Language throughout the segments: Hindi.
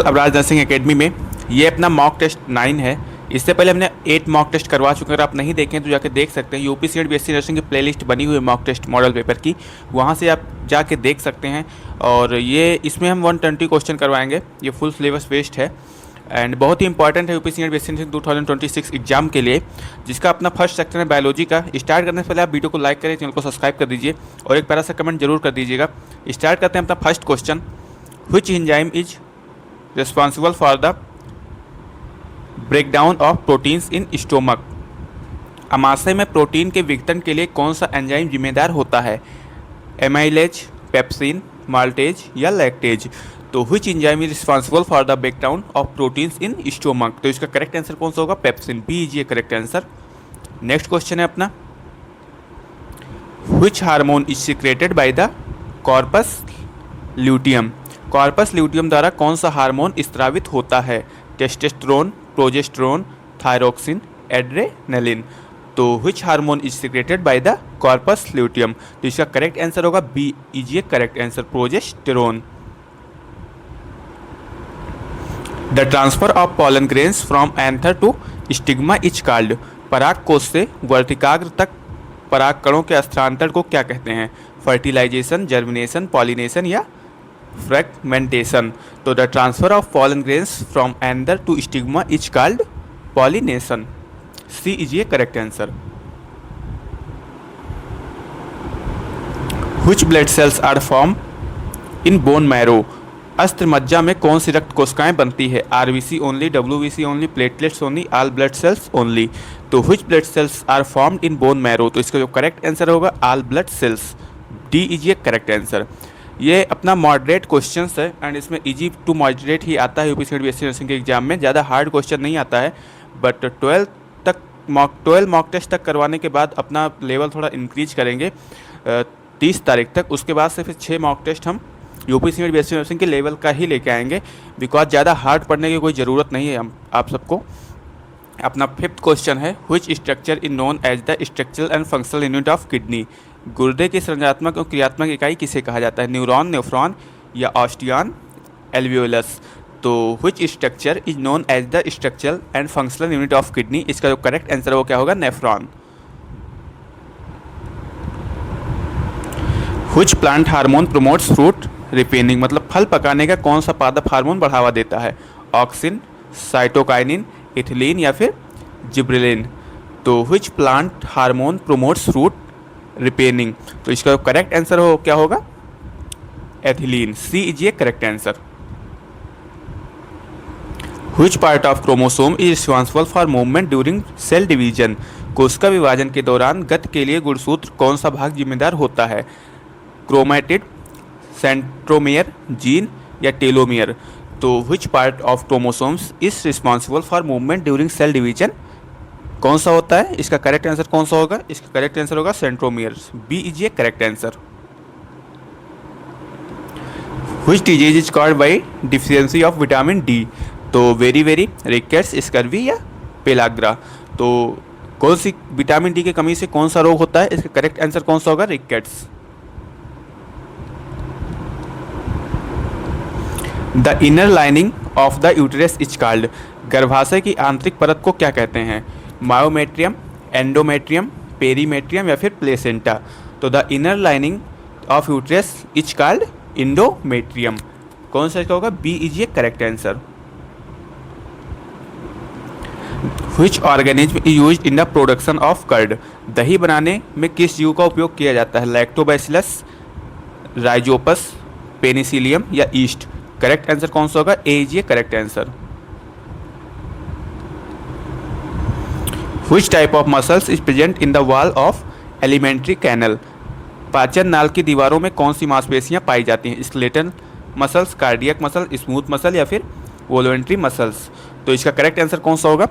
अबराज नर्सिंग एकेडमी में ये अपना मॉक टेस्ट 9 है। इससे पहले हमने 8 मॉक टेस्ट करवा चुके हैं। अगर आप नहीं देखें तो जाके देख सकते हैं। यूपी सीएट बीएससी नर्सिंग की प्लेलिस्ट बनी हुई है मॉक टेस्ट मॉडल पेपर की, वहाँ से आप जाके देख सकते हैं। और ये इसमें हम 120 क्वेश्चन करवाएंगे। ये फुल सिलेबस बेस्ड है एंड बहुत ही इंपॉर्टेंट है UP CEAT BSc nursing 2026 exam के लिए, जिसका अपना फर्स्ट सेक्शन है बायोलॉजी का। स्टार्ट करने से पहले आप वीडियो को लाइक करें, चैनल को सब्सक्राइब कर दीजिए और एक प्यारा सा कमेंट जरूर कर दीजिएगा। स्टार्ट करते हैं अपना first question. Which enzyme is responsible for the breakdown of proteins in stomach? अमाशय में प्रोटीन के विघटन के लिए कौन सा एंजाइम जिम्मेदार होता है? एमाइलेज, पेप्सिन, माल्टेज या लैक्टेज? तो which enzyme is responsible for the breakdown of proteins in stomach? तो इसका करेक्ट आंसर कौन सा होगा? पेप्सिन, बी इज ये करेक्ट आंसर। नेक्स्ट क्वेश्चन है अपना, which hormone is secreted by the corpus luteum? Corpus luteum द्वारा कौन सा हार्मोन स्त्रावित होता है? Testosterone, progesterone, thyroxine, adrenaline? तो which hormone is secreted by the corpus luteum? तो इसका करेक्ट आंसर होगा बी इज ये correct answer, progesterone. The transfer of pollen grains from anther to stigma is called? पराग कोष से वर्तिकाग्र तक पराग कणों के स्थानांतरण को क्या कहते हैं? फर्टिलाइजेशन, जर्मिनेशन, पॉलिनेशन या फ्रैगमेंटेशन? तो the transfer of pollen grains from anther to stigma is called pollination, C is ये correct answer. Which blood cells are form in bone marrow? अस्त्र मज्जा में कौन सी रक्त कोशिकाएं बनती है? RBC only, WBC only, platelets only, all blood cells only? तो which blood cells are formed in bone marrow? तो इसका जो करेक्ट आंसर होगा all blood sales, D is ये करेक्ट आंसर। ये अपना मॉडरेट क्वेश्चंस है एंड इसमें इजी टू मॉडरेट ही आता है यूपी सीएट बीएससी नर्सिंग के एग्जाम में। ज़्यादा हार्ड क्वेश्चन नहीं आता है, बट 12 मॉक टेस्ट तक करवाने के बाद अपना लेवल थोड़ा इंक्रीज करेंगे 30 तारीख तक। उसके बाद से फिर 6 मॉक टेस्ट हम यूपी सीएट बीएससी नर्सिंग के लेवल का ही लेके आएंगे, बिकॉज ज़्यादा हार्ड पढ़ने की कोई ज़रूरत नहीं है हम आप सबको। अपना 5th क्वेश्चन है, which structure is known as the structural and functional unit of kidney? गुर्दे की संरचनात्मक और क्रियात्मक इकाई किसे कहा जाता है? न्यूरॉन, नेफ्रॉन या ऑस्टियन एल्वियोलस? तो which structure is known as the structural and functional unit of kidney? इसका जो करेक्ट आंसर है वो क्या होगा? Nephron. Which plant hormone promotes fruit ripening? मतलब फल पकाने का कौन सा पादप हार्मोन बढ़ावा देता है? ऑक्सिन, साइटोकाइनिन, इथिलीन या फिर जिब्रेलिन? तो which plant hormone promotes fruit ripening? तो इसका करेक्ट आंसर हो क्या होगा? एथिलीन, सी इज ये correct answer. Which part of chromosome is responsible for movement during cell division? कोशिका विभाजन के दौरान गति के लिए गुणसूत्र कौन सा भाग जिम्मेदार होता है? क्रोमैटिड, सेंट्रोमियर, जीन या टेलोमियर? तो which part of chromosomes is responsible for movement during cell division कौन सा होता है? इसका करेक्ट आंसर कौन सा होगा? इसका करेक्ट आंसर होगा सेंट्रोमियर्स, बी इज ये correct answer. Which disease is called by deficiency of vitamin D? तो वेरी रिकेट्स, स्कर्वी या पेलाग्रा? तो कौन सी विटामिन डी की कमी से कौन सा रोग होता है? इसका करेक्ट आंसर कौन सा होगा? Rickets. The inner lining of the uterus is called? गर्भाशय की आंतरिक परत को क्या कहते हैं? मायोमेट्रियम, एंडोमेट्रियम, पेरीमेट्रियम या फिर प्लेसेंटा? तो the inner lining of uterus is called endometrium. कौन सा इसका होगा? बी इज ये correct answer. Which organism is used in the production of curd? दही बनाने में किस जीव का उपयोग किया जाता है? लैक्टोबैसिलस, राइजोपस, पेनिसिलियम या ईस्ट? करेक्ट आंसर कौन सा होगा? ए इज ये correct answer. Which type of muscles is present in the wall of alimentary canal? पाचन नाल की दीवारों में कौन सी मांसपेशियां पाई जाती हैं? Skeletal muscles, cardiac muscle, smooth muscle या फिर वॉलंटरी मसल्स? तो इसका करेक्ट आंसर कौन सा होगा?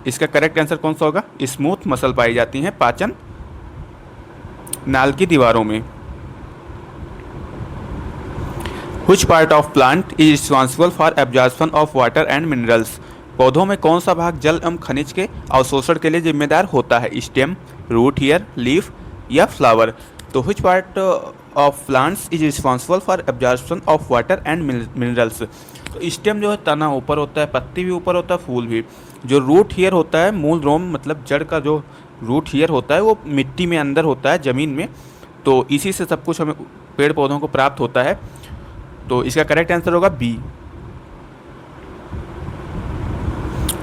इसका करेक्ट आंसर कौन सा होगा? स्मूथ मसल पाई जाती हैं पाचन नाल की दीवारों में। Which part of plant is responsible for absorption of water and minerals? पौधों में कौन सा भाग जल एवं खनिज के अवशोषण के लिए जिम्मेदार होता है? स्टेम, रूट हेयर, लीफ या फ्लावर? तो which part of plants is responsible for absorption of water and minerals? तो स्टेम जो है तना ऊपर होता है, पत्ती भी ऊपर होता है, फूल भी। जो रूट हेयर होता है, मूल रोम मतलब जड़ का जो रूट हेयर होता है वो मिट्टी में अंदर होता है, ज़मीन में। तो इसी से सब कुछ हमें पेड़ पौधों को प्राप्त होता है। तो इसका करेक्ट आंसर होगा B.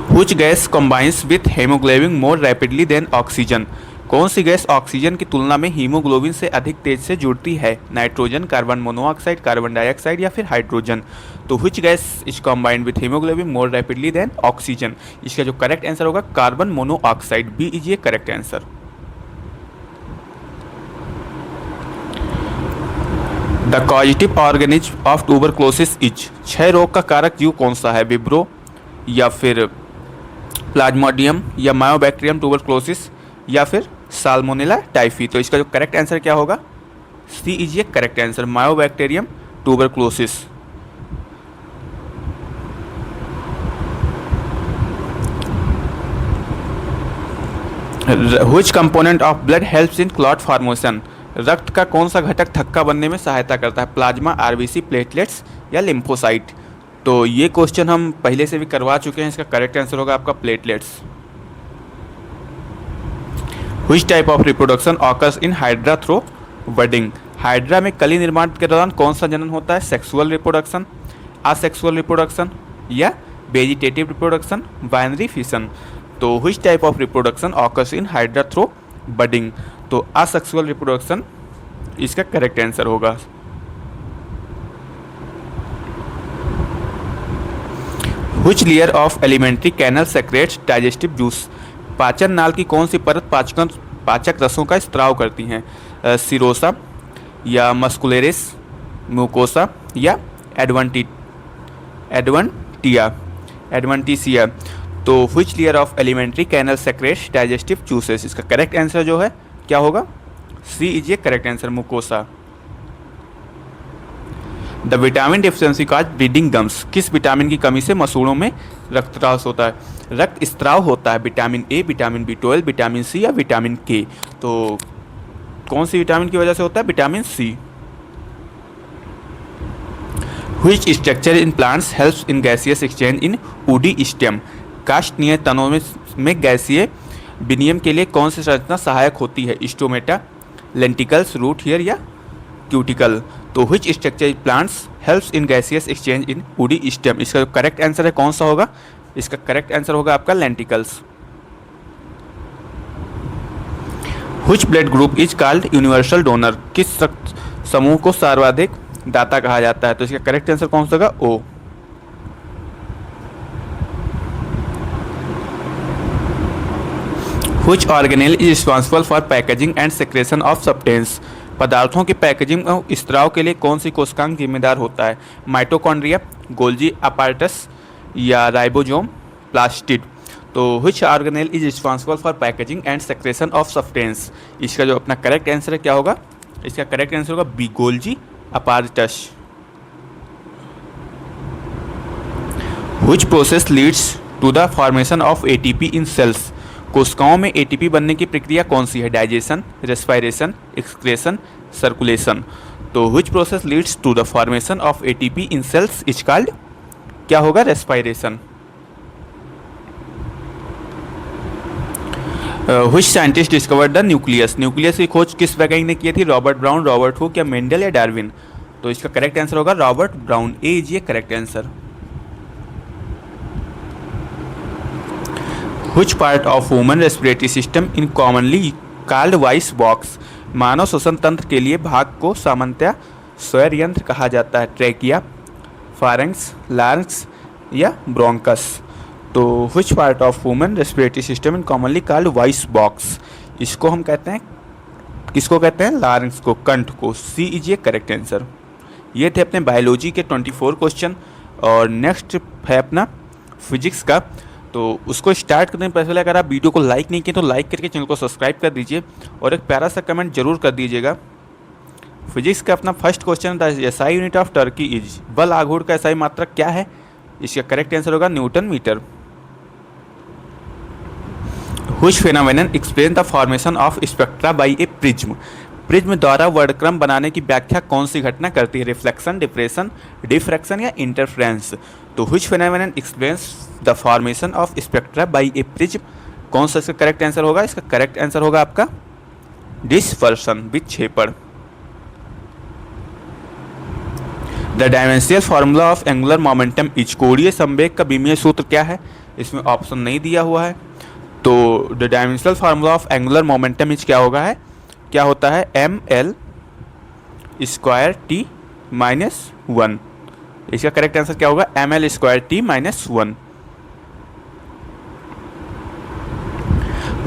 Which gas combines with hemoglobin more rapidly than oxygen? कौन सी गैस ऑक्सीजन की तुलना में हीमोग्लोबिन से अधिक तेज से जुड़ती है? Nitrogen, carbon monoxide, carbon dioxide या फिर हाइड्रोजन? तो which gas is combined with hemoglobin more rapidly than oxygen? इसका जो करेक्ट आंसर होगा कार्बन मोनोऑक्साइड, बी इज ये correct answer. The causative organism of tuberculosis is, क्षय रोग का कारक जीव कौन सा है? विब्रो या फिर प्लाज्मोडियम या मायोबैक्टीरियम ट्यूबरक्लोसिस या फिर साल्मोनेला टाइफी? तो इसका जो करेक्ट आंसर क्या होगा? सी इज ये correct answer, Mycobacterium tuberculosis. Which component of blood helps in clot formation? रक्त का कौन सा घटक थक्का बनने में सहायता करता है? प्लाज्मा, आरबीसी, प्लेटलेट्स या लिम्फोसाइट? तो ये क्वेश्चन हम पहले से भी करवा चुके हैं। इसका करेक्ट आंसर होगा आपका platelets. Which type of reproduction occurs in hydra through budding? Hydra में कली निर्माण के दौरान कौन सा जनन होता है? सेक्सुअल रिप्रोडक्शन, असेक्सुअल रिप्रोडक्शन या वेजिटेटिव रिप्रोडक्शन, बाइनरी फिशन? तो which type of reproduction occurs in hydra through budding? तो असेक्सुअल रिप्रोडक्शन इसका करेक्ट आंसर होगा। Which layer of alimentary canal secretes digestive juice? पाचन नाल की कौन सी परत पाचक रसों का स्त्राव करती हैं? सिरोसा या मस्कुलेरिस, म्यूकोसा या एडवेंटिसिया? तो which layer of alimentary canal secretes digestive juices? इसका करेक्ट आंसर जो है क्या होगा? सी इज ये correct answer, mucosa. The vitamin deficiency cause bleeding gums? किस विटामिन की कमी से मसूड़ों में रक्तस्राव होता है? रक्त स्त्राव होता है vitamin A, vitamin B12, vitamin C या विटामिन के? तो कौन सी विटामिन की वजह से होता है? Vitamin C. Which structure in plants helps in gaseous exchange in woody stem? काष्ठनीय तनों में गैसीय विनिमय के लिए कौन सी संरचना सहायक होती है? स्टोमेटा, लेंटिकल्स, रूट हेयर या क्यूटिकल? तो which structure plants helps in gaseous exchange in woody stem? इसका जो करेक्ट आंसर है कौन सा होगा? इसका करेक्ट आंसर होगा आपका lenticels. Which blood group is called universal donor? किस रक्त समूह को सर्वाधिक दाता कहा जाता है? तो इसका करेक्ट आंसर कौन सा होगा? ओ। Which organelle is responsible for packaging and secretion of substance? पदार्थों की पैकेजिंग और स्त्राव के लिए कौन सी कोशिकांग जिम्मेदार होता है? माइटोकॉन्ड्रिया, गोल्जी अपार्टस या राइबोसोम, प्लास्टिड? तो which organelle is responsible for packaging and secretion of substance? इसका जो अपना करेक्ट आंसर है क्या होगा? इसका करेक्ट आंसर होगा B, Golgi apparatus. Which process leads to the formation of ATP in cells? कोशिकाओं में एटीपी बनने की प्रक्रिया कौन सी है? Digestion, respiration, excretion, circulation? तो which process leads to the formation of ATP in sales is called, क्या होगा? Respiration. Which scientist discovered the nucleus? Nucleus की खोज किस वैज्ञानिक ने की थी? रॉबर्ट ब्राउन, रॉबर्ट हुक या मेंडल या डार्विन? तो इसका करेक्ट आंसर होगा रॉबर्ट ब्राउन, ए इज ये correct answer. Which part of human respiratory system in commonly called voice box? मानव श्वसन तंत्र के लिए भाग को सामान्यतः स्वर यंत्र कहा जाता है। ट्रैकिया, फारेंक्स, लार्ynx या ब्रोंकस? तो which part of human respiratory system in commonly called voice box? इसको हम कहते हैं, किसको कहते हैं? लार्ynx को, कंठ को। सी इज ये करेक्ट आंसर। ये थे अपने बायोलॉजी के 24 क्वेश्चन। और नेक्स्ट है अपना फिजिक्स का। तो उसको स्टार्ट करने से पहले अगर आप वीडियो को लाइक नहीं किए तो लाइक करके चैनल को सब्सक्राइब कर दीजिए और एक प्यारा सा कमेंट जरूर कर दीजिएगा। फिजिक्स का अपना फर्स्ट क्वेश्चन था, SI unit of torque is? बल आघूर्ण का एसआई मात्रक क्या है? इसका करेक्ट आंसर होगा newton metre. Which phenomenon explain the formation of spectra by a prism? Prism द्वारा वर्णक्रम बनाने की व्याख्या कौन सी घटना करती है? रिफ्लेक्शन, डिफ्रेक्शन, डिफ्रैक्शन या इंटरफ्रेंस? तो which phenomenon explains the formation of spectra by a prism? कौन सा इसका करेक्ट आंसर होगा? इसका करेक्ट आंसर होगा आपका डिस्पर्सन, विक्षेपण। The dimensional formula of angular momentum is, कोणीय संवेग का विमीय सूत्र क्या है? इसमें ऑप्शन नहीं दिया हुआ है, तो the dimensional formula of angular momentum is क्या होगा है, क्या होता है? M L square T minus 1। इसका करेक्ट आंसर क्या होगा? M L square T minus 1।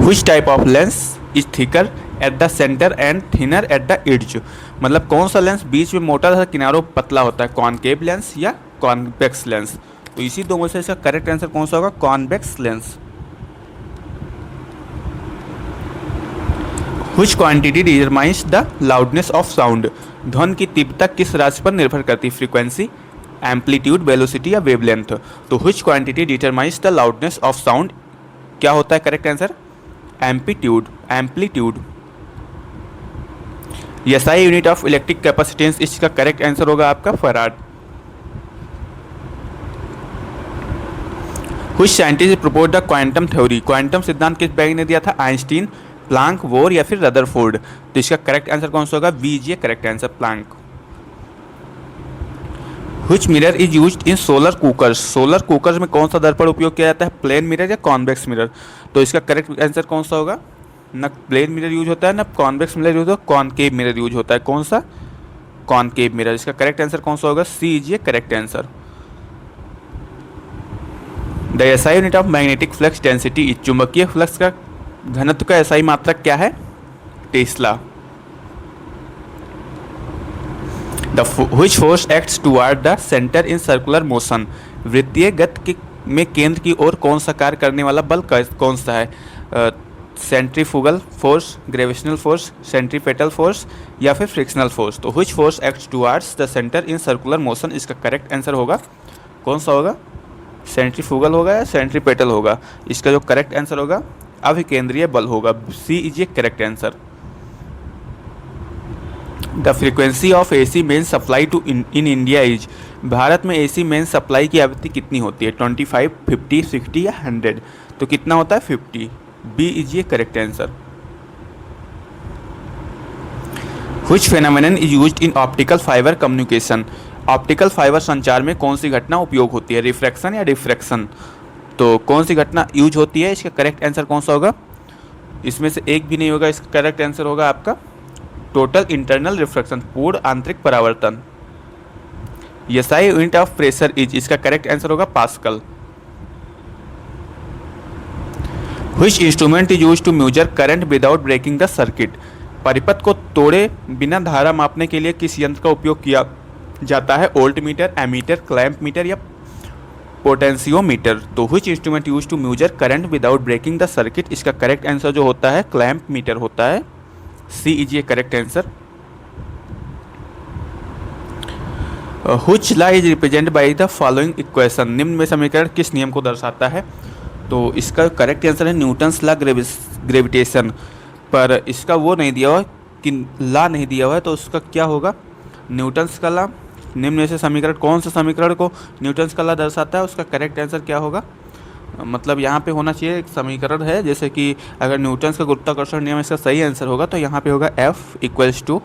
Which type of lens is thicker at the centre and thinner at the edge? मतलब कौन सा लेंस बीच में मोटा तथा किनारों पतला होता है? कॉनकेव लेंस या कॉन्वेक्स लेंस? तो इसी दो में से इसका करेक्ट आंसर कौन सा होगा? Convex lens. Which quantity determines the loudness of sound? ध्वनि की तीव्रता किस राशि पर निर्भर करती है? फ्रीक्वेंसी, एम्पलीट्यूड, वेलोसिटी या वेवलेंथ? तो which quantity determines the loudness of sound? क्या होता है correct answer? Amplitude, amplitude. SI unit of electric capacitance, इसका करेक्ट आंसर होगा आपका farad. Which scientist proposed the quantum theory? Quantum सिद्धांत किस वैज्ञानिक ने दिया था? आइंस्टीन, प्लांक, बोर या फिर रदरफोर्ड? तो इसका करेक्ट आंसर कौन सा होगा? वीजे correct answer, Planck. Which mirror is used in solar cookers? Solar cookers में कौन सा दर्पण उपयोग किया जाता है? प्लेन मिरर या कॉन्वेक्स मिरर? तो इसका करेक्ट आंसर कौन सा होगा? न प्लेन मिरर यूज होता है, न कॉन्वेक्स मिरर यूज होता है, कॉनकेव मिरर यूज होता है। कौन सा? Concave mirror. इसका करेक्ट आंसर कौन सा होगा? C is a correct answer. The SI unit of magnetic flux density is, चुंबकीय फ्लक्स का घनत्व का एसआई मात्रक क्या है? Tesla. The which force acts toward the centre in circular motion? वृत्तीय गति में केंद्र की ओर कौन सा कार्य करने वाला बल कौन सा है? Centrifugal force, gravitational force, centripetal force या फिर फ्रिक्शनल फोर्स? तो which force acts towards the centre in circular motion? इसका करेक्ट आंसर होगा कौन सा होगा? सेंट्रीफ्यूगल होगा या सेंट्रीपेटल होगा? इसका जो करेक्ट आंसर होगा अभिकेंद्रीय बल होगा। C is a correct answer. The frequency of AC main supply to in India is, भारत में एसी मेन सप्लाई की आवृत्ति कितनी होती है? 25, 50, 60 या 100? तो कितना होता है? 50। B is a correct answer. Which phenomenon is used in optical fibre communication? Optical fibre संचार में कौन सी घटना उपयोग होती है? रिफ्रैक्शन या डिफ्रैक्शन? तो कौन सी घटना यूज होती है? इसका करेक्ट आंसर कौन सा होगा? इसमें से एक भी नहीं होगा। इसका करेक्ट आंसर होगा आपका टोटल इंटरनल रिफ्रैक्शन, पूर्ण आंतरिक परावर्तन। SI unit of pressure is, इसका करेक्ट आंसर होगा pascal. Which instrument is used to measure current without breaking the circuit? परिपथ को तोड़े बिना धारा मापने के लिए किस यंत्र का उपयोग किया जाता है? Voltmeter, ammeter, clamp meter या पोटेंशियोमीटर? तो which instrument use to measure current without breaking the circuit? इसका करेक्ट आंसर जो होता है क्लैंप मीटर होता है। C is a correct answer. Which law is represent by the following equation? निम्न में समीकरण किस नियम को दर्शाता है? तो इसका करेक्ट आंसर है न्यूटन्स लॉ ग्रेविटेशन। पर इसका वो नहीं दिया हुआ कि लॉ नहीं दिया हुआ है, तो उसका क्या होगा? न्यूटन्स का लॉ। निम्न में से समीकरण कौन सा समीकरण को न्यूटन्स का लॉ दर्शाता है? उसका करेक्ट आंसर क्या होगा? मतलब यहाँ पे होना चाहिए एक समीकरण है, जैसे कि अगर न्यूटन्स का गुरुत्वाकर्षण नियम इसका सही आंसर होगा तो यहाँ पे होगा F equals to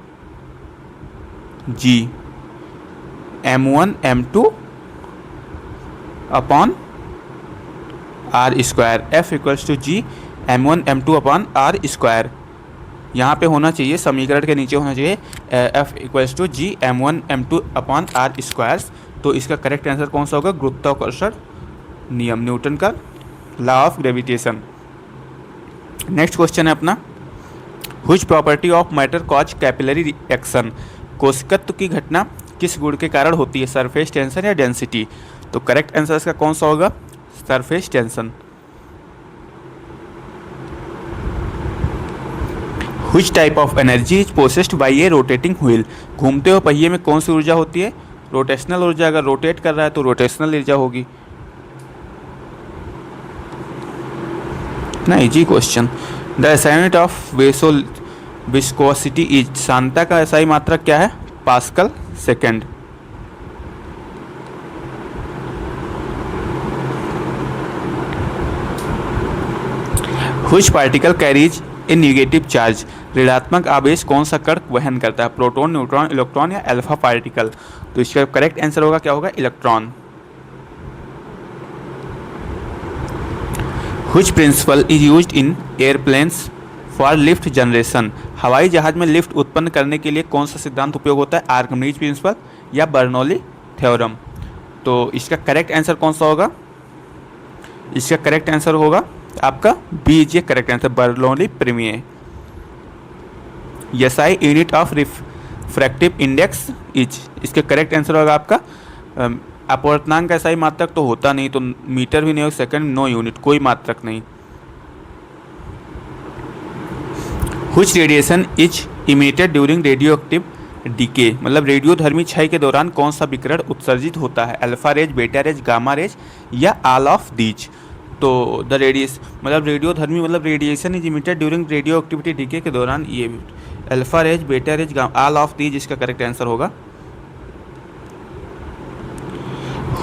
G m1 m2 upon R square. F equals to G m1 m2 upon R square. यहाँ पे होना चाहिए समीकरण के नीचे होना चाहिए F equals to G m1 m2 upon R square. तो इसका करेक्ट आंसर कौन सा होगा? गुरुत्वाकर्षण नियम, न्यूटन का law of gravitation. Next question है अपना, which property of matter cause capillary reaction? कोशिकत्व की घटना किस गुण के कारण होती है? सरफेस टेंशन या डेंसिटी? तो करेक्ट आंसर इसका कौन सा होगा? Surface tension. Which type of energy is possessed by a rotating wheel? घूमते हुए पहिए में कौन सी ऊर्जा होती है? रोटेशनल ऊर्जा। अगर रोटेट कर रहा है तो रोटेशनल ऊर्जा होगी ना। Easy question. The assignment of viscosity is, सांद्रता का SI मात्रक क्या है? Pascal second. Which particle carries a negative charge, ऋणात्मक आवेश कौन सा कण वहन करता है? प्रोटॉन, न्यूट्रॉन, इलेक्ट्रॉन या अल्फा पार्टिकल? तो इसका करेक्ट आंसर होगा क्या होगा? Electron. Which principle is used in airplanes for lift generation, हवाई जहाज में लिफ्ट उत्पन्न करने के लिए कौन सा सिद्धांत उपयोग होता है? आर्किमिडीज प्रिंसिपल या बर्नौली थ्योरम? तो इसका करेक्ट आंसर कौन सा होगा? इसका करेक्ट आंसर होगा आपका बी, ये करेक्ट आंसर, बर्नौली प्रमेय। SI unit of refractive index is, इसके करेक्ट आंसर होगा आपका अपवर्तनांक का SI मात्रक तो होता नहीं, तो मीटर भी नहीं हो, सेकंड, नो यूनिट, कोई मात्रक नहीं। Which radiation is emitted during radioactive decay, मतलब रेडियोधर्मी क्षय के दौरान कौन सा विकिरण उत्सर्जित होता है? Alpha rays, beta rays, gamma rays या ऑल ऑफ दीज? तो द रेडियस, मतलब रेडियोधर्मी मतलब radiation is emitted during radioactivity decay के दौरान, ये alpha rays, beta rays, all of these इसका करेक्ट आंसर होगा।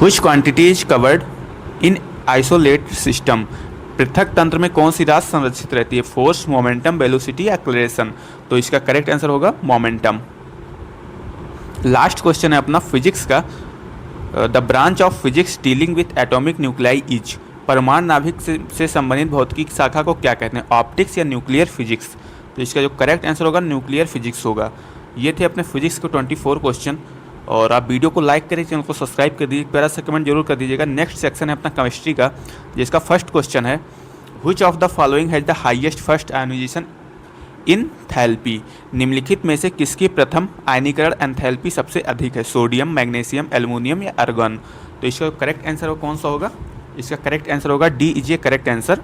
Which quantity is covered in isolate system, पृथक तंत्र में कौन सी राशि संरक्षित रहती है? फोर्स, मोमेंटम, वेलोसिटी या एक्सेलरेशन? तो इसका करेक्ट आंसर होगा मोमेंटम। लास्ट क्वेश्चन है अपना फिजिक्स का, the branch of physics dealing with atomic nuclei is, परमाणु नाभिक से संबंधित भौतिकी शाखा को क्या कहते हैं? ऑप्टिक्स या न्यूक्लियर फिजिक्स? तो इसका जो करेक्ट आंसर होगा न्यूक्लियर फिजिक्स होगा। ये थे अपने फिजिक्स के 24 क्वेश्चन, और आप वीडियो को लाइक करिए, चैनल को सब्सक्राइब कर दीजिए, प्यारा सा कमेंट जरूर कर दीजिएगा। नेक्स्ट सेक्शन है अपना केमिस्ट्री का, जिसका फर्स्ट क्वेश्चन है which of the following has the highest first ionization enthalpy, निम्नलिखित में से किसकी प्रथम आयनीकरण एंथैल्पी सबसे अधिक है? सोडियम, मैग्नीशियम, एल्युमिनियम या आर्गन? तो इसका करेक्ट आंसर कौन सा होगा? इसका करेक्ट आंसर होगा डी, इज ये correct answer.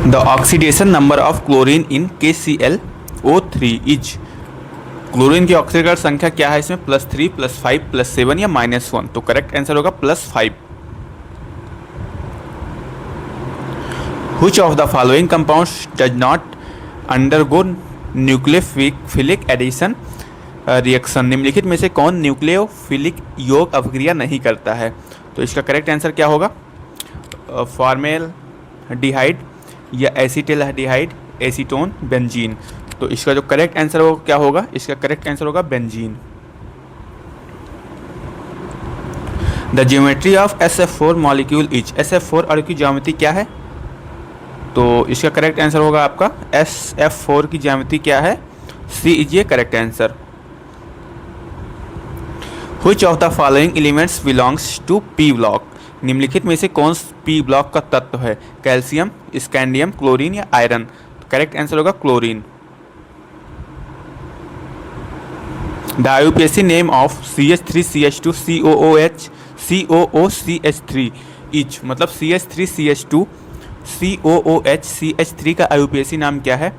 The oxidation number of chlorine in KClO3 is, chlorine की ऑक्सीकरण संख्या क्या है इसमें? +3, +5, +7 या -1? तो करेक्ट आंसर होगा +5। Which of the following compounds does not undergo nucleophilic addition reaction, निम्नलिखित में से कौन न्यूक्लियोफिलिक योग अभिक्रिया नहीं करता है? तो इसका करेक्ट आंसर क्या होगा? फॉर्मेल्डिहाइड या एसिटिल्डिहाइड, एसीटोन, बेंजीन? तो इसका जो करेक्ट आंसर होगा क्या होगा? इसका करेक्ट आंसर होगा benzene. The geometry of SF4 molecule is, SF4 अणु की ज्यामिति क्या है? तो इसका करेक्ट आंसर होगा आपका SF4 की ज्यामिति क्या है? सी, इज ये correct answer. Which of the following elements belongs to P block, निम्नलिखित में से कौन P ब्लॉक का तत्व है? कैल्शियम, स्कैंडियम, क्लोरीन या आयरन? करेक्ट आंसर होगा chlorine. The IUPAC name of CH3CH2 COOCH3 इच, मतलब CH3CH2 COOH CH3 का IUPAC नाम क्या है?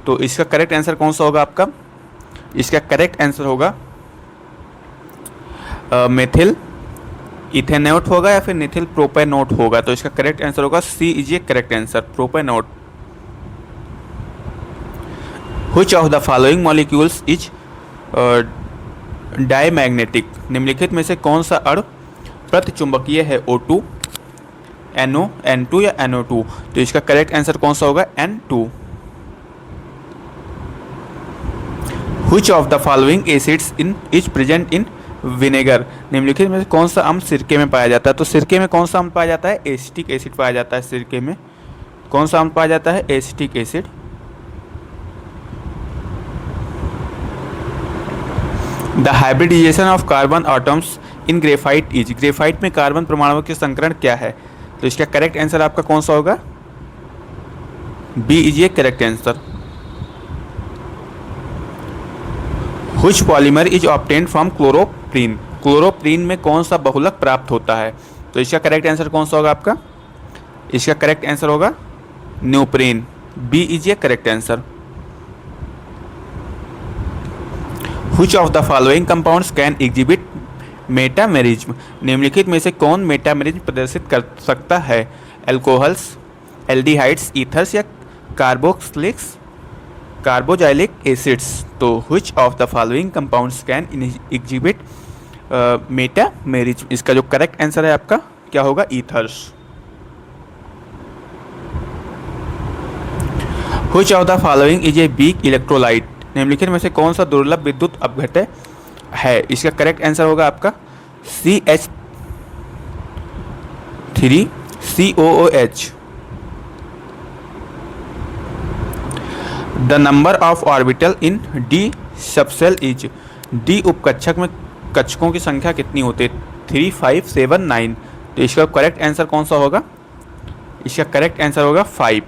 तो इसका करेक्ट आंसर कौन सा होगा आपका? इसका करेक्ट आंसर होगा मेथिल इथेनोट होगा या फिर नेथिल प्रोपेनोट होगा? तो इसका करेक्ट आंसर होगा सी, इज ये correct answer, propanoate. Which of the following molecules is diamagnetic, निम्नलिखित में से कौन सा अणु प्रतिचुंबकीय है? O2, NO, N2 या NO2? तो इसका करेक्ट आंसर कौन सा होगा? N2। Which of the following acids is present in vinegar, निम्नलिखित में से कौन सा अम्ल सिरके में पाया जाता है? तो सिरके में कौन सा अम्ल पाया जाता है? एसिटिक एसिड पाया जाता है। सिरके में कौन सा अम्ल पाया जाता है? Acetic acid. The hybridisation of carbon atoms in graphite is, graphite में कार्बन परमाणुओं के संकरण क्या है? तो इसका करेक्ट आंसर आपका कौन सा होगा? बी, इज ये correct answer. Which polymer is obtained from chloroprene, chloroprene में कौन सा बहुलक प्राप्त होता है? तो इसका करेक्ट आंसर कौन सा होगा आपका? इसका करेक्ट आंसर होगा न्यूप्रीन, बी, इज ये correct answer. Which of the following compounds can exhibit metamerism, निम्नलिखित में से कौन मेटामेरिज्म प्रदर्शित कर सकता है? अल्कोहल्स, एल्डिहाइड्स, ईथर्स या कार्बोक्सिलिक्स, कार्बोजाइलिक एसिड्स। तो which of the following compounds can exhibit metamerism. इसका जो करेक्ट आंसर है आपका क्या होगा, ethers. which of the following is a weak electrolyte. निम्नलिखित में से कौन सा दुर्लभ विद्युत अपघटय है। इसका करेक्ट आंसर होगा आपका CH3COOH। The number of orbital in D subshell is. D उपकक्षक में कक्षकों की संख्या कितनी होती है, 3, 5, 7, 9। तो इसका करेक्ट आंसर कौन सा होगा, इसका करेक्ट आंसर होगा 5।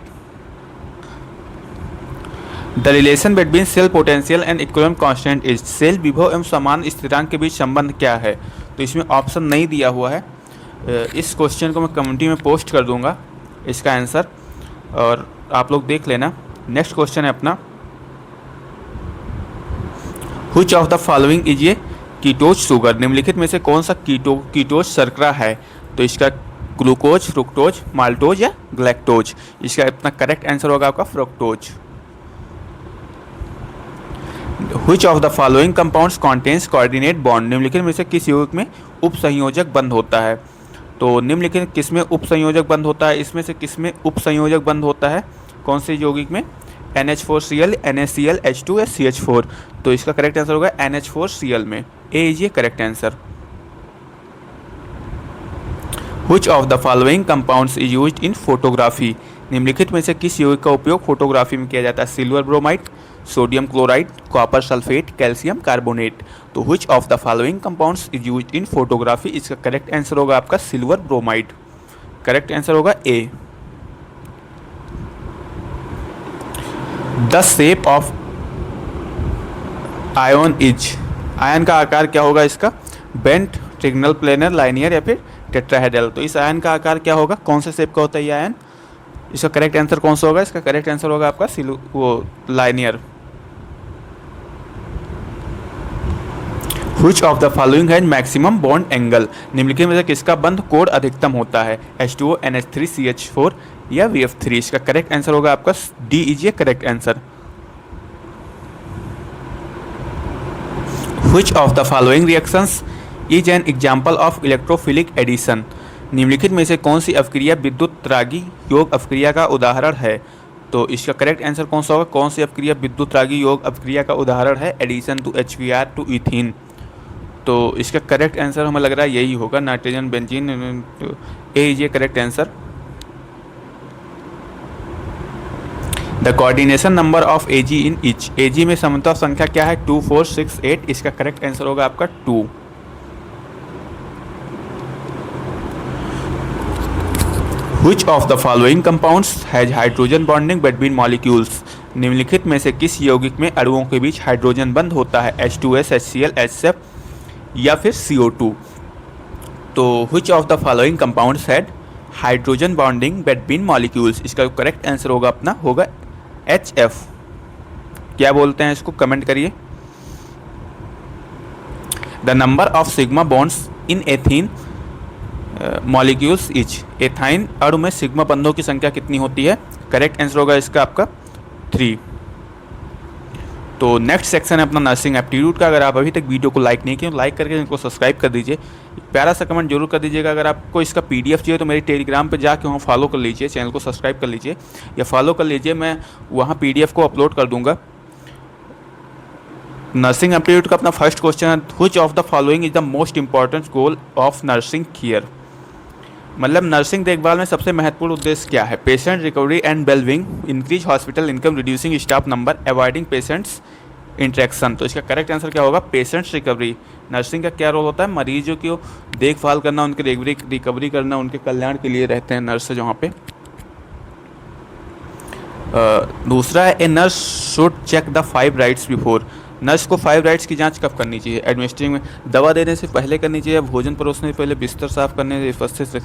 The relation between cell potential and equilibrium constant is. Cell विभव एवं समान स्थिरांक के बीच संबंध क्या है। तो इसमें ऑप्शन नहीं दिया हुआ है। इस क्वेश्चन को मैं कम्युनिटी में पोस्ट कर दूंगा इसका आंसर, और आप लोग देख लेना। नेक्स्ट क्वेश्चन है अपना, which of the following is a कीटोज sugar. निम्नलिखित में से कौन सा कीटोज शर्करा है। तो इसका ग्लूकोज, फ्रुक्टोज, माल्टोज या ग्लैक्टोज। इसका अपना करेक्ट आंसर होगा आपका fructose. which of the following compounds contains coordinate bond. निम्नलिखित में से किस यौगिक में उप संयोजक बंध होता है। तो निम्नलिखित किस में उप संयोजक बंध होता है, इसमें से किस में उप संयोजक बंध होता है, कौन से यौगिक में, NH4Cl, NaCl, H2 या CH4। तो इसका करेक्ट आंसर होगा NH4Cl में। ए इज ये correct answer. which of the following compounds is used in photography. निम्नलिखित में से किस यौगिक का उपयोग फोटोग्राफी में किया जाता है, silver bromide, sodium chloride, copper sulphate, calcium carbonate. तो which of the following compounds is used in photography. इसका करेक्ट आंसर होगा आपका सिल्वर ब्रोमाइड। करेक्ट आंसर होगा A. The shape of ion is. Ion का आकार क्या होगा इसका, बेंट, ट्रिगोनल, प्लेनर, लाइनियर या फिर टेट्राहेड्रल। तो इस आयन का आकार क्या होगा, कौन से शेप का होता है ये आयन। इसका करेक्ट आंसर कौन सा होगा, इसका करेक्ट आंसर होगा आपका वो linear. which of the following has maximum bond angle. निम्नलिखित में से किसका बंध कोण अधिकतम होता है, H2O, NH3, CH4 या VF3। इसका करेक्ट आंसर होगा आपका डी इज ये correct answer. which of the following reactions is an example of electrophilic addition. निम्नलिखित में से कौन सी अपक्रिया विद्युत रागी योग अपक्रिया का उदाहरण है। तो इसका करेक्ट आंसर कौन सा होगा, कौन सी अपक्रिया विद्युत रागी योग अपक्रिया का उदाहरण है, addition to HBr to ethene. तो इसका करेक्ट आंसर हमें लग रहा है यही होगा, नाइट्रोजन बेंजीन। ए इज ये correct answer. The coordination number of Ag in each. Ag में समता संख्या क्या है, 2, 4, 6, 8। इसका करेक्ट आंसर होगा आपका 2। which of the following compounds has hydrogen bonding between molecules. निम्नलिखित में से किस यौगिक में अणुओं के बीच हाइड्रोजन बंध होता है, H2S, HCl, HCl या फिर CO2। तो which of the following compounds had hydrogen bonding between molecules. इसका करेक्ट आंसर होगा अपना होगा HF। क्या बोलते हैं इसको, कमेंट करिए। The number of sigma bonds in ethene molecules is. Ethyne अणु में सिग्मा बंधों की संख्या कितनी होती है, करेक्ट आंसर होगा इसका आपका 3। तो नेक्स्ट सेक्शन है अपना नर्सिंग एप्टीट्यूड का। अगर आप अभी तक वीडियो को लाइक नहीं किए तो लाइक करके इनको सब्सक्राइब कर दीजिए। प्यारा सा कमेंट जरूर कर दीजिएगा। अगर आपको इसका PDF चाहिए तो मेरे टेलीग्राम पे जाके वहाँ फॉलो कर लीजिए, चैनल को सब्सक्राइब कर लीजिए या फॉलो कर लीजिए, मैं वहाँ PDF को अपलोड कर दूँगा। नर्सिंग एप्टीट्यूड का अपना फर्स्ट क्वेश्चन है, which of the following is the most important goal of nursing care. मतलब नर्सिंग देखभाल में सबसे महत्वपूर्ण उद्देश्य क्या है, patient recovery and wellbeing, increase hospital income, reducing staff number, avoiding patients interaction. तो इसका करेक्ट आंसर क्या होगा, पेशेंट्स रिकवरी। नर्सिंग का क्या रोल होता है, मरीजों की देखभाल करना, उनके रिकवरी करना, उनके कल्याण के लिए रहते हैं नर्स जहाँ पे। दूसरा है, a nurse should check the 5 rights before. Nurse को 5 राइट्स की जांच कब करनी चाहिए, एडमिनिस्ट्रेटिंग में दवा देने से पहले करनी चाहिए, भोजन परोसने से पहले, बिस्तर साफ करने से उपस्थित से।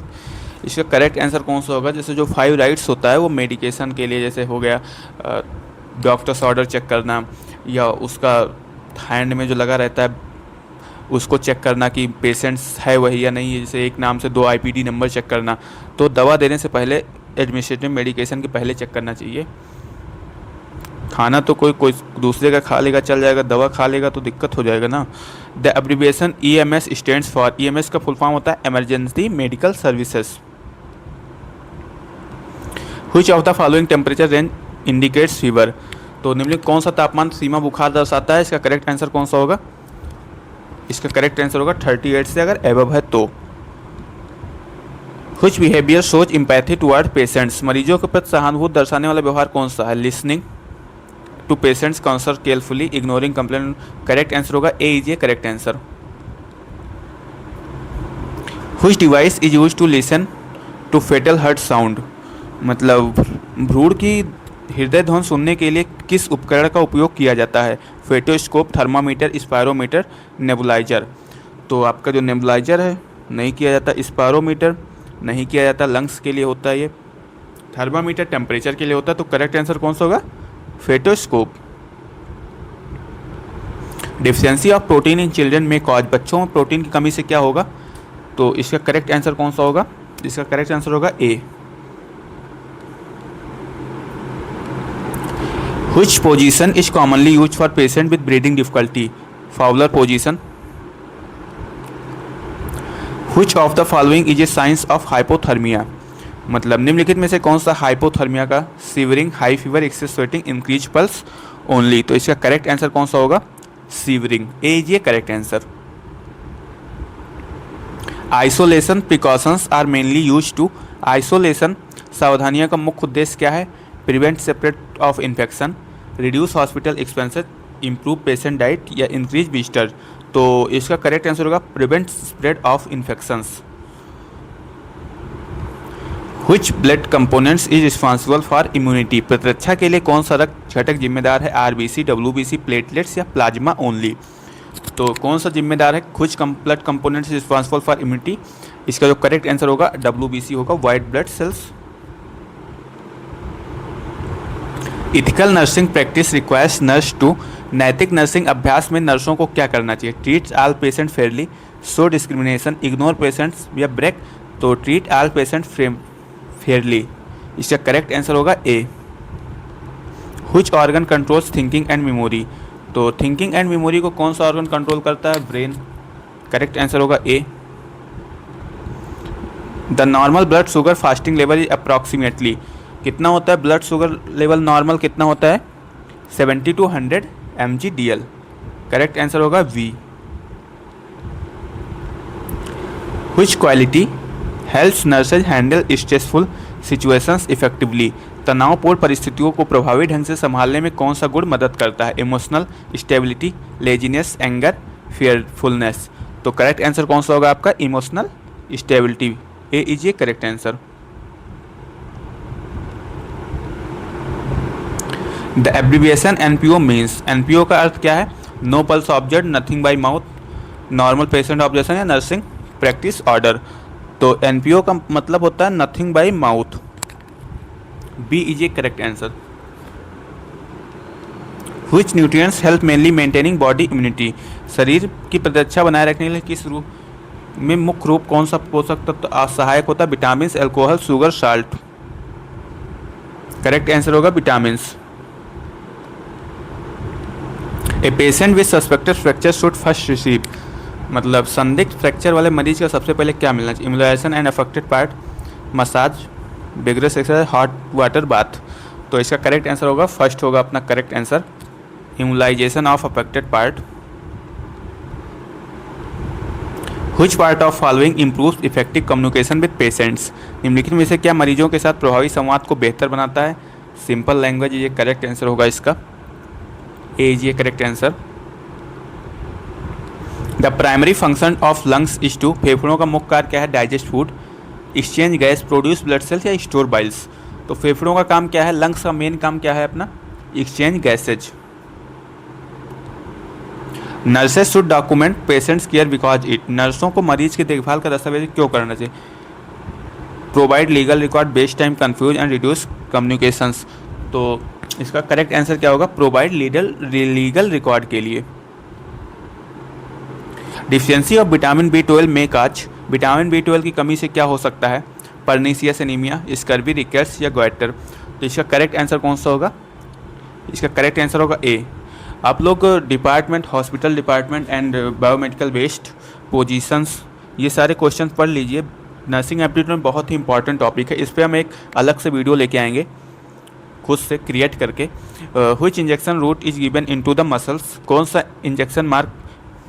इसका करेक्ट आंसर कौन सा होगा, जैसे जो 5 राइट्स होता है वो मेडिकेशन के लिए, जैसे हो गया डॉक्टर्स ऑर्डर चेक करना, या उसका हैंड में जो लगा रहता है उसको चेक करना कि पेशेंट्स है वही या नहीं, जैसे एक नाम से 2 IPD नंबर चेक करना। तो दवा देने से पहले एडमिनिस्ट्रेटिव मेडिकेशन के पहले चेक करना चाहिए। खाना तो कोई दूसरे का खा लेगा चल जाएगा, दवा खा लेगा तो दिक्कत हो जाएगा ना। The abbreviation EMS stands for, EMS का फुल फॉर्म होता है emergency medical services. Which of the following temperature range indicates fever, तो निम्नलिखित कौन सा तापमान सीमा बुखार दर्शाता है? इसका करेक्ट आंसर कौन सा होगा? इसका करेक्ट आंसर होगा 38 से अगर एबव है तो। Which behaviour shows empathy toward patients, मरीजों के प्रति सहानुभूति दर्शाने वाला व्यवहार कौन सा है? Listening to patients concern carefully, ignoring complain. Correct answer होगा A is a correct answer. Which device is use to listen to fetal heart sound, मतलब भ्रूण की हृदय ध्वनि सुनने के लिए किस उपकरण का उपयोग किया जाता है? फेटोस्कोप, थर्मामीटर, स्पायरोमीटर, नेबुलाइजर। तो आपका जो नेबुलाइजर है नहीं किया जाता, स्पायरोमीटर नहीं किया जाता, लंग्स के लिए होता है ये, थर्मामीटर टेम्परेचर के लिए होता है। तो करेक्ट आंसर कौन सा होगा? Fetoscope. Deficiency of protein in children में कॉज, बच्चों में प्रोटीन की कमी से क्या होगा? तो इसका करेक्ट आंसर कौन सा होगा? इसका करेक्ट आंसर होगा ए। Which position is commonly used for patient with breathing difficulty? Fowler position. Which of the following is a signs of hypothermia? मतलब निम्नलिखित में से कौन सा हाइपोथर्मिया का? Shivering, high fever, excess sweating, increase pulse only. तो इसका करेक्ट आंसर कौन सा होगा? सीवरिंग, ए इज ये correct answer. Isolation precautions are mainly use to, isolation सावधानियों का मुख्य उद्देश्य क्या है? Prevent spread of infection, reduce hospital expenses, improve patient diet या इंक्रीज विजिटर। तो इसका करेक्ट आंसर होगा prevent spread of infections. Which blood components is responsible for immunity? प्रतिरक्षा के लिए कौन सा रक्त घटक जिम्मेदार है? RBC, WBC, प्लेटलेट्स या प्लाज्मा ओनली। तो कौन सा जिम्मेदार है? Which blood components is responsible for immunity? इसका जो करेक्ट आंसर होगा WBC होगा, white blood cells. Ethical nursing practice requires nurse to, नैतिक नर्सिंग अभ्यास में नर्सों को क्या करना चाहिए? Treat all patient fairly, show discrimination, ignore patients या ब्रेक। तो ट्रीट ऑल पेशेंट फेयरली, इसका करेक्ट आंसर होगा A. Which organ controls thinking and memory, तो थिंकिंग एंड मेमोरी को कौन सा ऑर्गन कंट्रोल करता है? ब्रेन, करेक्ट आंसर होगा A. The normal blood sugar fasting level is approximately, कितना होता है ब्लड शुगर लेवल नॉर्मल कितना होता है? 70 to 100 mg/dl, करेक्ट आंसर होगा B. Which quality helps nurses handle stressful situations effectively, तनावपूर्ण परिस्थितियों को प्रभावी ढंग से संभालने में कौन सा गुण मदद करता है? Emotional stability, laziness, anger, fearfulness. तो करेक्ट आंसर कौन सा होगा आपका? Emotional stability, A is a correct answer. The abbreviation NPO means, NPO का अर्थ क्या है? No pulse observe, nothing by mouth, normal patient observation या नर्सिंग प्रैक्टिस ऑर्डर। तो NPO का मतलब होता है nothing by mouth, B is a correct answer. Which nutrients help mainly maintaining body immunity, शरीर की प्रतिरक्षा बनाए रखने के लिए किस रूप में मुख्य रूप कौन सा पोषक तत्व सहायक होता है? Vitamin, alcohol, sugar, salt. Correct answer होगा vitamins. A patient with suspected fracture should first receive, मतलब संदिग्ध फ्रैक्चर वाले मरीज का सबसे पहले क्या मिलना चाहिए? Immobilization and affected part, massage, vigorous exercise, hot water bath. तो इसका करेक्ट आंसर होगा फर्स्ट होगा अपना correct answer, immobilization of affected part. Which part of following improves effective communication with patients, निम्नलिखित में से क्या मरीजों के साथ प्रभावी संवाद को बेहतर बनाता है? सिंपल लैंग्वेज, ये करेक्ट आंसर होगा इसका, ए इज ये correct answer. The primary function of lungs is to, फेफड़ों का मुख्य कार्य क्या है? Digest food, exchange gas, produce blood cells या स्टोर बाइल्स। तो फेफड़ों का काम क्या है? लंग्स का मेन काम क्या है अपना? Exchange gases. Nurses should document patients care because it, नर्सों को मरीज की देखभाल का दस्तावेज क्यों करना चाहिए? Provide legal record, best time confuse and reduce communications. तो इसका करेक्ट आंसर क्या होगा? प्रोवाइड लीगल रिकॉर्ड के लिए। डिफिशियंसी ऑफ विटामिन B12 में काज, विटामिन B12 की कमी से क्या हो सकता है? परनीसियस एनीमिया, स्कर्वी, रिकेट्स या गोइटर। तो इसका करेक्ट आंसर कौन सा होगा? इसका करेक्ट आंसर होगा ए। आप लोग department, hospital department and biomedical waste positions, ये सारे क्वेश्चन पढ़ लीजिए। नर्सिंग एप्टीट्यूड में बहुत ही इंपॉर्टेंट टॉपिक है, इस पर हम एक अलग से वीडियो लेके आएंगे खुद से क्रिएट करके। Which injection route is given into the muscles, कौन सा इंजेक्शन मार्क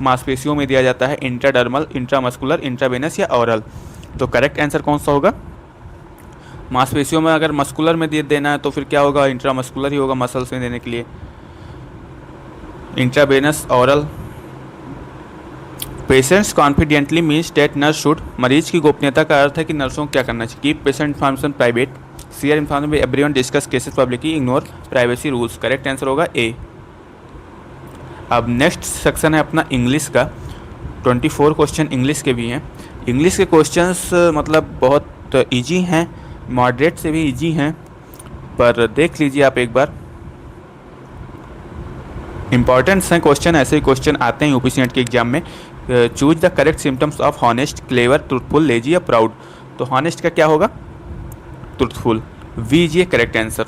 मांसपेशियों में दिया जाता है? इंट्राडर्मल, इंट्रामस्कुलर, इंट्रावेनस या ओरल। तो करेक्ट आंसर कौन सा होगा? मांसपेशियों में अगर मस्कुलर में दे देना है तो फिर क्या होगा? इंट्रामस्कुलर ही होगा मसल्स में देने के लिए। Intravenous, oral. Patients confidently means that nurse should, मरीज की गोपनीयता का अर्थ है कि नर्सों को क्या करना चाहिए? Keep patient information private, share information with everyone, discuss cases publicly, ignore privacy rules. Correct answer होगा ए। अब नेक्स्ट सेक्शन है अपना इंग्लिश का। 24 क्वेश्चन इंग्लिश के भी हैं। इंग्लिश के क्वेश्चंस मतलब बहुत इजी हैं, मॉडरेट से भी इजी हैं, पर देख लीजिए आप एक बार। इंपॉर्टेंट्स हैं क्वेश्चन, ऐसे ही क्वेश्चन आते हैं यूपीसी नेट के एग्जाम में। Choose the correct symptoms of honest, clever, truthful, lazy या प्राउड। तो हॉनेस्ट का क्या होगा? ट्रूथफुल। वी इज ये correct answer.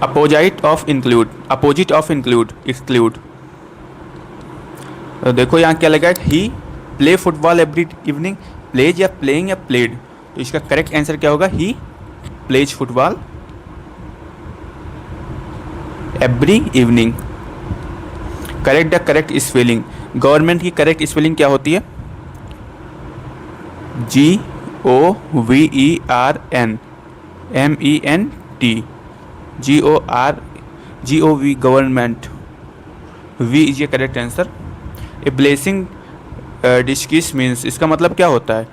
Opposite of include, opposite of include, exclude. देखो यहाँ क्या लगा? He play football every evening, plays या प्लेइंग या प्लेड। तो इसका करेक्ट आंसर क्या होगा? He plays football every evening. Correct the correct spelling, government की करेक्ट स्पेलिंग क्या होती है? GOVERNMENT, GOV, government. B is ये correct answer. A blessing disguise means, इसका मतलब क्या होता है?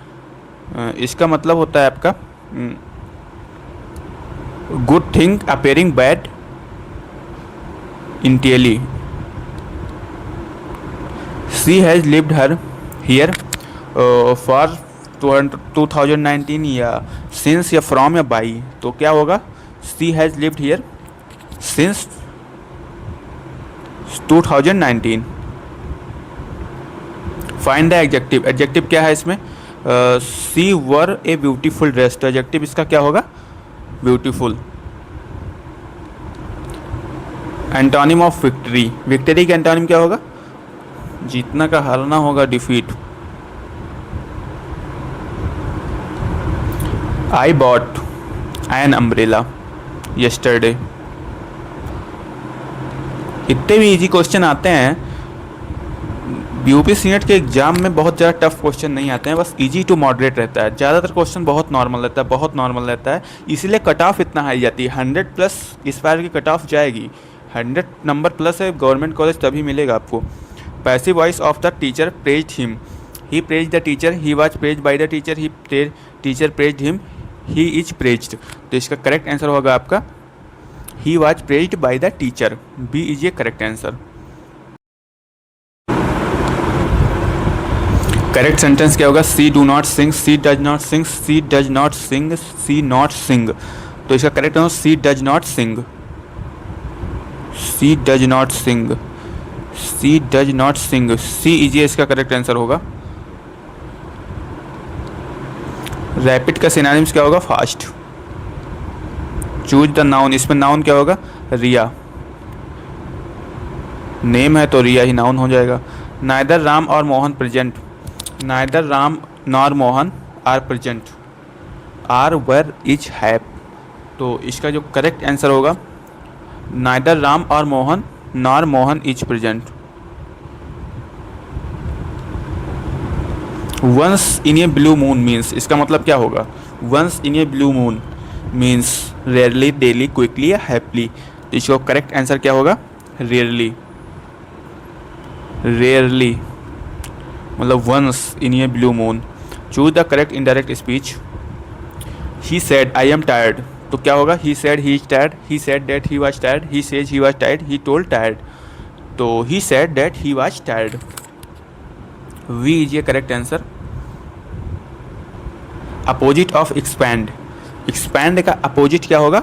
इसका मतलब होता है आपका good thing appearing bad Intelli. She has lived her here for 2019 या सिंस या फ्रॉम या बाई। तो क्या होगा? She has lived here since 2019। Find the adjective, adjective क्या है इसमें? सी वर ए ब्यूटीफुल ड्रेस। तो एडजेक्टिव इसका क्या होगा? Beautiful. Antonym of victory, victory का एंटोनिम क्या होगा? जीतना का हारना होगा, defeat. I bought an umbrella yesterday. इतने भी इजी क्वेश्चन आते हैं यूपीसी नेट के एग्जाम में, बहुत ज़्यादा टफ क्वेश्चन नहीं आते हैं, बस इजी टू मॉडरेट रहता है। ज़्यादातर क्वेश्चन बहुत नॉर्मल रहता है, बहुत नॉर्मल रहता है, इसीलिए कट ऑफ इतना हाई जाती है। 100+ इस बार की कट ऑफ जाएगी, 100 नंबर प्लस है, गवर्नमेंट कॉलेज तभी मिलेगा आपको। Passive voice of the teacher praised him, he praised the teacher, he was praised by the teacher, he teacher praised him, he is praised. तो इसका करेक्ट आंसर होगा आपका he was praised by the teacher. B is ये करेक्ट आंसर। करेक्ट सेंटेंस क्या होगा? She do not sing, she does not sing, she does not sing, C not sing. तो इसका करेक्ट होगा she does not sing, she does not sing, she does not sing. C is इसका करेक्ट आंसर होगा। रैपिड का सिनोनिम्स क्या होगा? फास्ट। चूज द नाउन, इसमें नाउन क्या होगा? रिया। नेम है तो रिया ही नाउन हो जाएगा। नाइदर राम और Mohan present, neither Ram nor Mohan are present, are were is have. तो इसका जो करेक्ट आंसर होगा नाइदर राम और Mohan nor Mohan is present. Once in a blue moon means, इसका मतलब क्या होगा? Once in a blue moon means rarely, daily, quickly या हैप्पली। तो इसका करेक्ट आंसर क्या होगा? रेयरली। रेयरली मतलब once in a blue moon. Choose the correct indirect speech. He said I am tired, तो क्या होगा? He said he is tired, he said that he was tired, he says he was tired, he told tired. तो he said that he was tired. B is ये correct answer. Opposite of expand, expand का अपोजिट क्या होगा?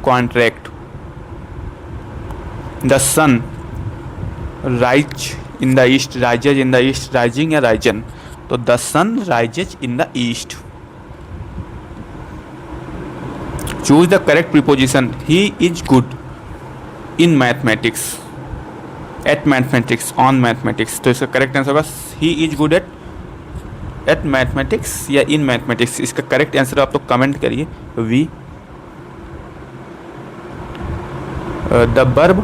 Contract. The sun rise in the east, rises in the east, rising या राइजन। तो the sun rises in the east. Choose the correct preposition, he is good in mathematics, at mathematics, on mathematics. तो इसका करेक्ट आंसर होगा he is good at mathematics या इन मैथमेटिक्स। इसका करेक्ट आंसर आप लोग कमेंट करिए। V the verb,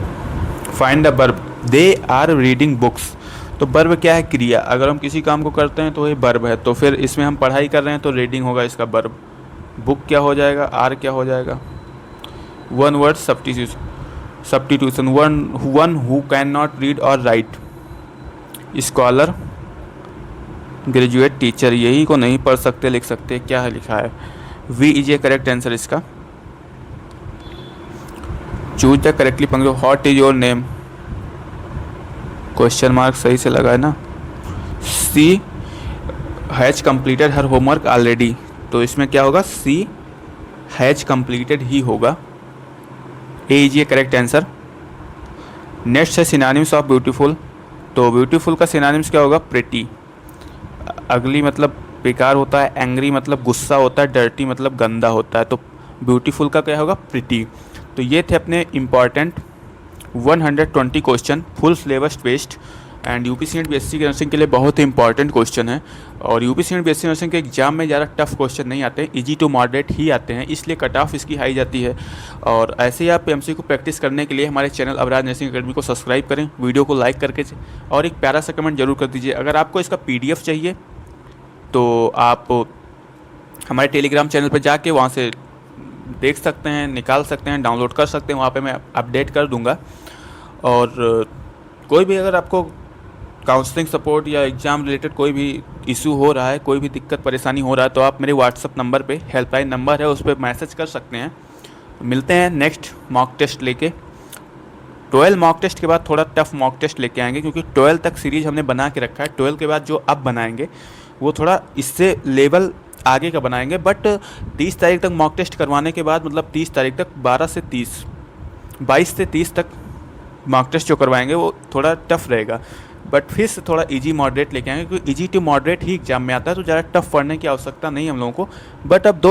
find the verb, they are reading books. तो बर्ब क्या है? क्रिया। अगर हम किसी काम को करते हैं तो ये बर्ब है, तो फिर इसमें हम पढ़ाई कर रहे हैं तो रीडिंग होगा इसका बर्ब। बुक क्या हो जाएगा? आर क्या हो जाएगा? One word substitution, one who can not read और राइट, स्कॉलर, ग्रेजुएट, टीचर। यही को नहीं पढ़ सकते लिख सकते, क्या है लिखा है? B is a correct answer इसका। चूज द करेक्टली पंक्ति, what is your name, question mark सही से लगा है ना। She has completed her homework already, तो इसमें क्या होगा? सी हैज कंप्लीटेड ही होगा। A is a correct answer. Next है सिनोनिम्स ऑफ ब्यूटीफुल, तो ब्यूटीफुल का सिनोनिम्स क्या होगा? प्रिटी। अगली मतलब बेकार होता है, एंग्री मतलब गुस्सा होता है, डर्टी मतलब गंदा होता है, तो ब्यूटीफुल का क्या होगा? प्रिटी। तो ये थे अपने important 120 question, full syllabus based and UPC and BSc के नर्सिंग के लिए बहुत ही इंपॉर्टेंट क्वेश्चन है। और यूपीसी एंड बीएससी नर्सिंग के एग्जाम में ज़्यादा टफ क्वेश्चन नहीं आते हैं, इजी टू मॉडरेट ही आते हैं, इसलिए कट ऑफ इसकी हाई जाती है। और ऐसे ही आप एमसी को प्रैक्टिस करने के लिए हमारे चैनल अबराज नर्सिंग अकेडमी को सब्सक्राइब करें, वीडियो को लाइक करके और एक प्यारा सा कमेंट जरूर कर दीजिए। अगर आपको इसका PDF चाहिए तो आप हमारे टेलीग्राम चैनल पर जाके वहाँ से देख सकते हैं, निकाल सकते हैं, डाउनलोड कर सकते हैं, वहाँ पे मैं अपडेट कर दूँगा। और कोई भी अगर आपको काउंसलिंग सपोर्ट या एग्ज़ाम रिलेटेड कोई भी इशू हो रहा है, कोई भी दिक्कत परेशानी हो रहा है, तो आप मेरे व्हाट्सअप नंबर पे, हेल्पलाइन नंबर है, उस पर मैसेज कर सकते हैं। मिलते हैं नेक्स्ट मॉक टेस्ट लेके। 12 मॉक टेस्ट के बाद थोड़ा टफ मॉक टेस्ट लेके आएंगे, क्योंकि 12 तक सीरीज़ हमने बना के रखा है। 12 के बाद जो अब बनाएंगे वो थोड़ा इससे लेवल आगे का बनाएंगे। बट 30 तारीख तक मॉक टेस्ट करवाने के बाद, मतलब 30 तारीख तक, 22 से 30 तक मॉक टेस्ट जो करवाएंगे वो थोड़ा टफ रहेगा। बट फिर से थोड़ा इजी मॉडरेट लेके आएंगे, क्योंकि इजी टू मॉडरेट ही एग्जाम में आता है, तो ज़्यादा टफ पढ़ने की आवश्यकता नहीं हम लोगों को। बट अब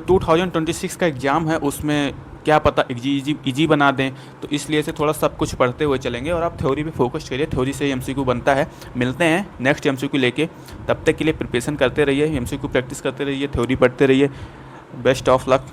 2026 का एग्ज़ाम है, उसमें क्या पता इजी बना दें, तो इसलिए से थोड़ा सब कुछ पढ़ते हुए चलेंगे। और आप थ्योरी पे फोकस करिए, थ्योरी से ही MCQ बनता है। मिलते हैं नेक्स्ट MCQ लेके, तब तक के लिए प्रिपरेशन करते रहिए, MCQ प्रैक्टिस करते रहिए, थ्योरी पढ़ते रहिए। Best of luck.